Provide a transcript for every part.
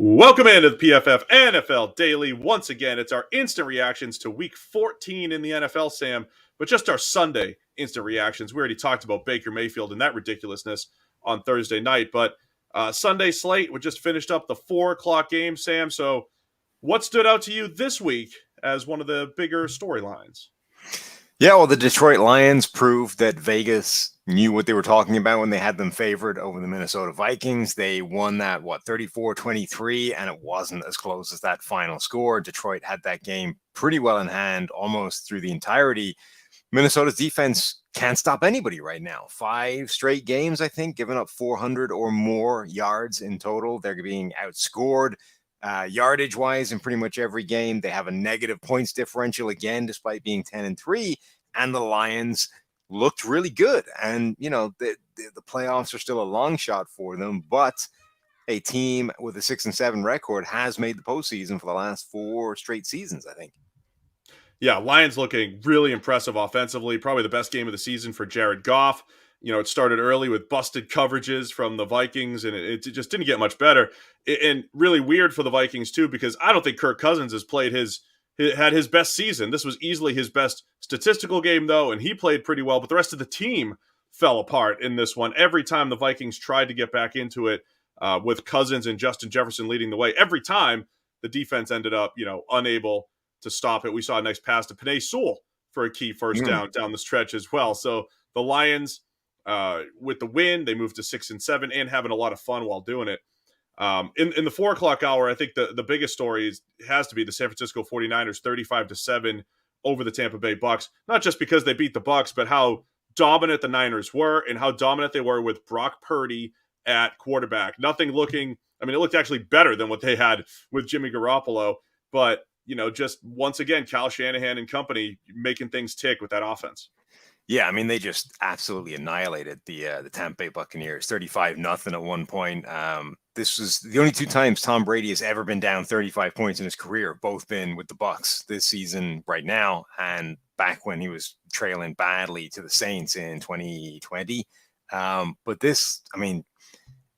Welcome into the PFF NFL Daily. Once again, it's our instant reactions to week 14 in the NFL, Sam, but just our Sunday instant reactions. We already talked about Baker Mayfield and that ridiculousness on Thursday night, but Sunday slate, we just finished up the 4 o'clock game, Sam. So, what stood out to you this week as one of the bigger storylines? Yeah, well, the Detroit Lions proved that Vegas knew what they were talking about when they had them favored over the Minnesota Vikings. They won that, 34-23, and it wasn't as close as that final score. Detroit had that game pretty well in hand almost through the entirety. Minnesota's defense can't stop anybody right now. 5 straight games, I think, giving up 400 or more yards in total. They're being outscored yardage-wise in pretty much every game. They have a negative points differential again, despite being 10-3, and the Lions looked really good. And, the playoffs are still a long shot for them, but a team with a 6-7 record has made the postseason for the last 4 straight seasons, I think. Yeah, Lions looking really impressive offensively. Probably the best game of the season for Jared Goff. It started early with busted coverages from the Vikings, and it just didn't get much better. And really weird for the Vikings, too, because I don't think Kirk Cousins has had his best season. This was easily his best statistical game, though, and he played pretty well. But the rest of the team fell apart in this one. Every time the Vikings tried to get back into it with Cousins and Justin Jefferson leading the way, every time the defense ended up, unable to stop it. We saw a nice pass to Penei Sewell for a key first down the stretch as well. So the Lions, with the win, they moved to 6-7 and having a lot of fun while doing it. In the 4 o'clock hour, I think the biggest story has to be the San Francisco 49ers 35-7 over the Tampa Bay Bucks. Not just because they beat the Bucks, but how dominant the Niners were and how dominant they were with Brock Purdy at quarterback. It looked actually better than what they had with Jimmy Garoppolo, but just once again, Kyle Shanahan and company making things tick with that offense. Yeah, they just absolutely annihilated the Tampa Bay Buccaneers, 35-0 at one point. This was the only 2 times Tom Brady has ever been down 35 points in his career, both been with the Bucs this season right now and back when he was trailing badly to the Saints in 2020. But this,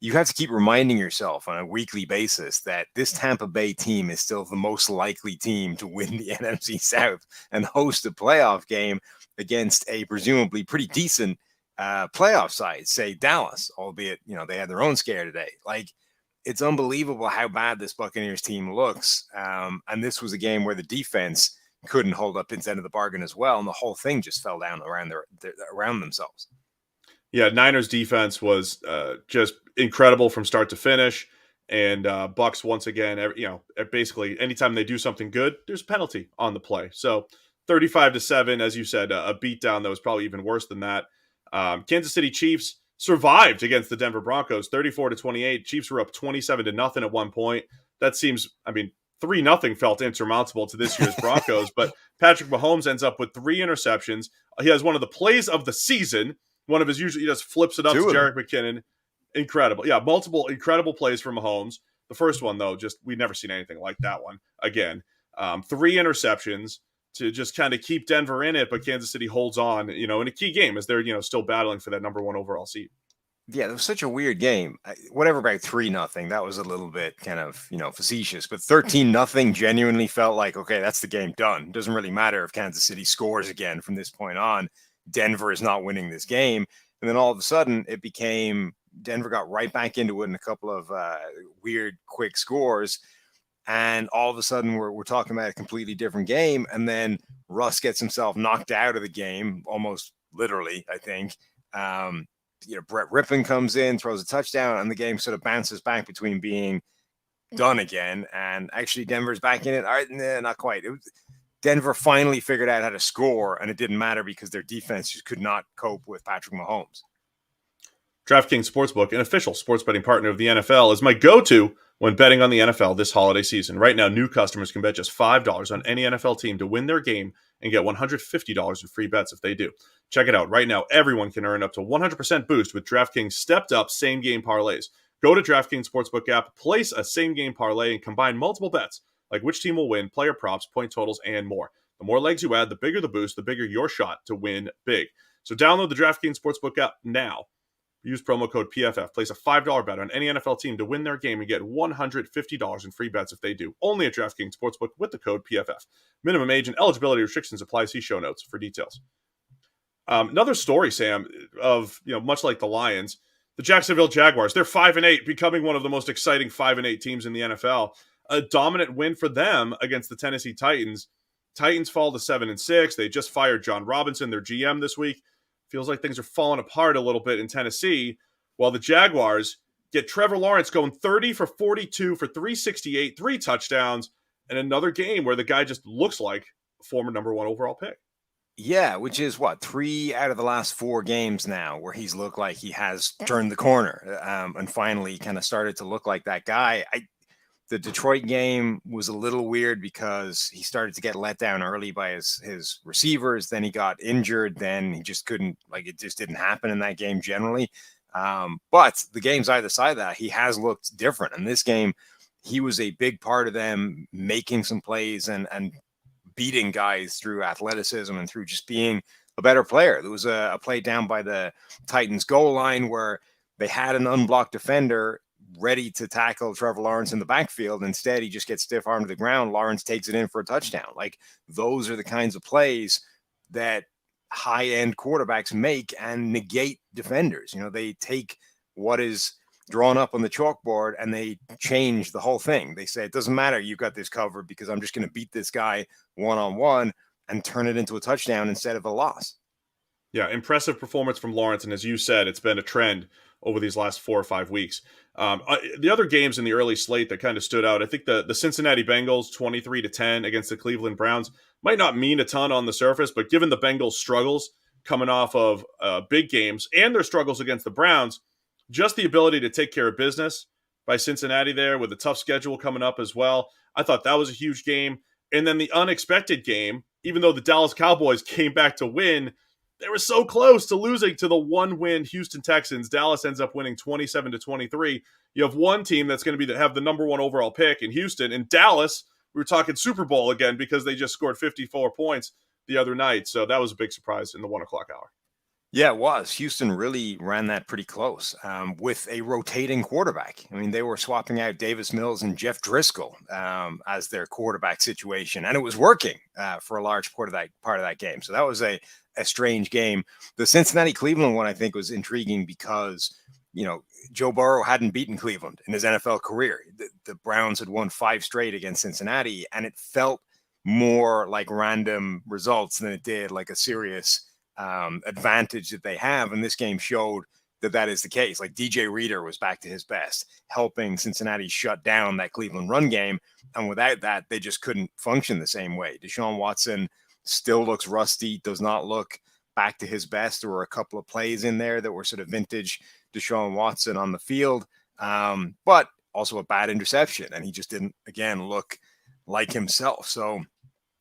you have to keep reminding yourself on a weekly basis that this Tampa Bay team is still the most likely team to win the NFC South and host a playoff game against a presumably pretty decent playoff side, say Dallas, albeit, they had their own scare today. It's unbelievable how bad this Buccaneers team looks. And this was a game where the defense couldn't hold up its end of the bargain as well. And the whole thing just fell down around themselves. Yeah, Niners defense was just incredible from start to finish. And Bucks, once again, basically anytime they do something good, there's a penalty on the play. So 35-7, as you said, a beatdown that was probably even worse than that. Kansas City Chiefs survived against the Denver Broncos, 34-28. Chiefs were up 27-0 at one point. That seems, 3-0 felt insurmountable to this year's Broncos, but Patrick Mahomes ends up with 3 interceptions. He has one of the plays of the season. One of his usually, he just flips it up to Jerick McKinnon. Incredible. Yeah, multiple incredible plays from Mahomes. The first one, though, we've never seen anything like that one again. 3 interceptions to just kind of keep Denver in it, but Kansas City holds on, in a key game as they're, still battling for that number 1 overall seed. Yeah, it was such a weird game. Whatever about 3-0, that was a little bit kind of, facetious, but 13-0 genuinely felt like, okay, that's the game done. It doesn't really matter if Kansas City scores again from this point on. Denver is not winning this game. And then all of a sudden it became Denver got right back into it in a couple of weird, quick scores. And all of a sudden we're talking about a completely different game. And then Russ gets himself knocked out of the game, almost literally, I think. Brett Rippon comes in, throws a touchdown, and the game sort of bounces back between being done again and actually Denver's back in it. All right, nah, not quite. Denver finally figured out how to score, and it didn't matter because their defense just could not cope with Patrick Mahomes. DraftKings Sportsbook, an official sports betting partner of the NFL, is my go-to when betting on the NFL this holiday season. Right now, new customers can bet just $5 on any NFL team to win their game and get $150 in free bets if they do. Check it out. Right now, everyone can earn up to 100% boost with DraftKings stepped-up same-game parlays. Go to DraftKings Sportsbook app, place a same-game parlay, and combine multiple bets, like which team will win, player props, point totals, and more. The more legs you add, the bigger the boost, the bigger your shot to win big. So download the DraftKings Sportsbook app now. Use promo code PFF. Place a $5 bet on any NFL team to win their game and get $150 in free bets if they do. Only at DraftKings Sportsbook with the code PFF. Minimum age and eligibility restrictions apply. See show notes for details. Another story, Sam, of much like the Lions, the Jacksonville Jaguars. They're 5-8, becoming one of the most exciting 5-8 teams in the NFL. A dominant win for them against the Tennessee Titans. Titans fall to 7-6. They just fired John Robinson, their GM, this week. Feels like things are falling apart a little bit in Tennessee, while the Jaguars get Trevor Lawrence going 30 for 42 for 368, 3 touchdowns, and another game where the guy just looks like a former number 1 overall pick. Yeah, which is 3 out of the last 4 games now where he's looked like he has turned the corner and finally kind of started to look like that guy. The Detroit game was a little weird because he started to get let down early by his receivers. Then he got injured. Then he just couldn't, it just didn't happen in that game generally. But the games either side of that, he has looked different. In this game, he was a big part of them making some plays and beating guys through athleticism and through just being a better player. There was a play down by the Titans goal line where they had an unblocked defender ready to tackle Trevor Lawrence in the backfield. Instead, he just gets stiff arm to the ground. Lawrence takes it in for a touchdown. Those are the kinds of plays that high-end quarterbacks make and negate defenders. They take what is drawn up on the chalkboard and they change the whole thing. They say, it doesn't matter, you've got this covered because I'm just going to beat this guy one-on-one and turn it into a touchdown instead of a loss. Yeah, impressive performance from Lawrence. And as you said, it's been a trend over these last 4 or 5 weeks. The other games in the early slate that kind of stood out, I think the Cincinnati Bengals 23-10 against the Cleveland Browns might not mean a ton on the surface, but given the Bengals' struggles coming off of big games and their struggles against the Browns, just the ability to take care of business by Cincinnati there with a tough schedule coming up as well, I thought that was a huge game. And then the unexpected game, even though the Dallas Cowboys came back to win, they were so close to losing to the 1-win Houston Texans. Dallas ends up winning 27-23. You have one team that's going to have the number 1 overall pick in Houston. And Dallas, we were talking Super Bowl again because they just scored 54 points the other night. So that was a big surprise in the 1 o'clock hour. Yeah, it was. Houston really ran that pretty close with a rotating quarterback. I mean, they were swapping out Davis Mills and Jeff Driscoll as their quarterback situation, and it was working for a large part of that game. So that was a strange game. The Cincinnati-Cleveland one, I think, was intriguing because, Joe Burrow hadn't beaten Cleveland in his NFL career. The Browns had won 5 straight against Cincinnati, and it felt more like random results than it did like a serious advantage that they have. And this game showed that is the case. Like DJ Reader was back to his best, helping Cincinnati shut down that Cleveland run game. And without that, they just couldn't function the same way. Deshaun Watson still looks rusty, does not look back to his best. There were a couple of plays in there that were sort of vintage Deshaun Watson on the field, but also a bad interception. And he just didn't, again, look like himself. So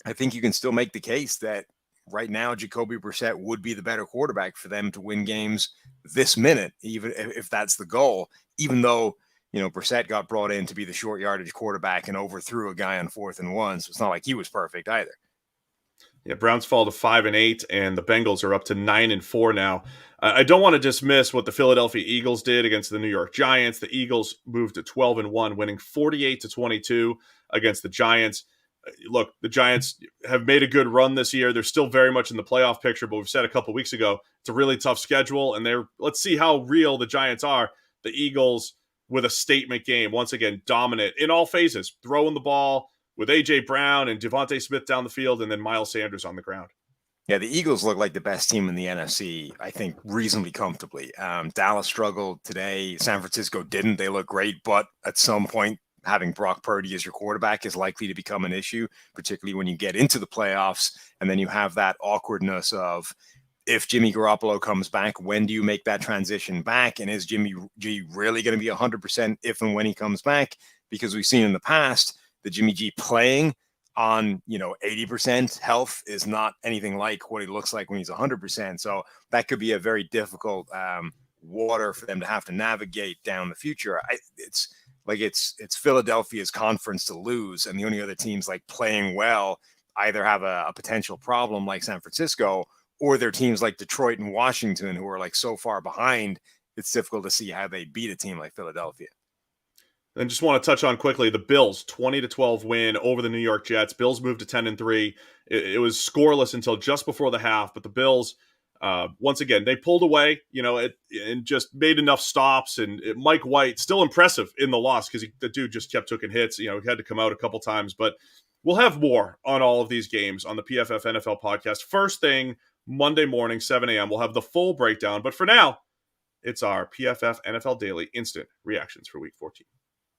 I think you can still make the case that right now, Jacoby Brissett would be the better quarterback for them to win games this minute, even if that's the goal, even though, Brissett got brought in to be the short yardage quarterback and overthrew a guy on 4th and 1. So it's not like he was perfect either. Yeah, Browns fall to 5-8, and the Bengals are up to 9-4 now. I don't want to dismiss what the Philadelphia Eagles did against the New York Giants. The Eagles moved to 12-1, winning 48-22 against the Giants. Look, the Giants have made a good run this year. They're still very much in the playoff picture, but we've said a couple weeks ago, it's a really tough schedule, and let's see how real the Giants are. The Eagles with a statement game, once again, dominant in all phases, throwing the ball with A.J. Brown and Devontae Smith down the field, and then Miles Sanders on the ground. Yeah, the Eagles look like the best team in the NFC, I think, reasonably comfortably. Dallas struggled today. San Francisco didn't. They look great, but at some point, having Brock Purdy as your quarterback is likely to become an issue, particularly when you get into the playoffs. And then you have that awkwardness of, if Jimmy Garoppolo comes back, when do you make that transition back? And is Jimmy G really going to be 100% if and when he comes back? Because we've seen in the past that Jimmy G playing on 80% health is not anything like what he looks like when he's 100%. So that could be a very difficult water for them to have to navigate down the future. It's Philadelphia's conference to lose, and the only other teams like playing well either have a potential problem like San Francisco, or they're teams like Detroit and Washington who are like so far behind it's difficult to see how they beat a team like Philadelphia. And just want to touch on quickly the Bills 20-12 win over the New York Jets. Bills moved to 10-3. It was scoreless until just before the half, but the Bills, once again, they pulled away, and just made enough stops. And Mike White, still impressive in the loss because the dude just kept taking hits. He had to come out a couple times, but we'll have more on all of these games on the PFF NFL podcast. First thing, Monday morning, 7 a.m. We'll have the full breakdown. But for now, it's our PFF NFL Daily instant reactions for Week 14.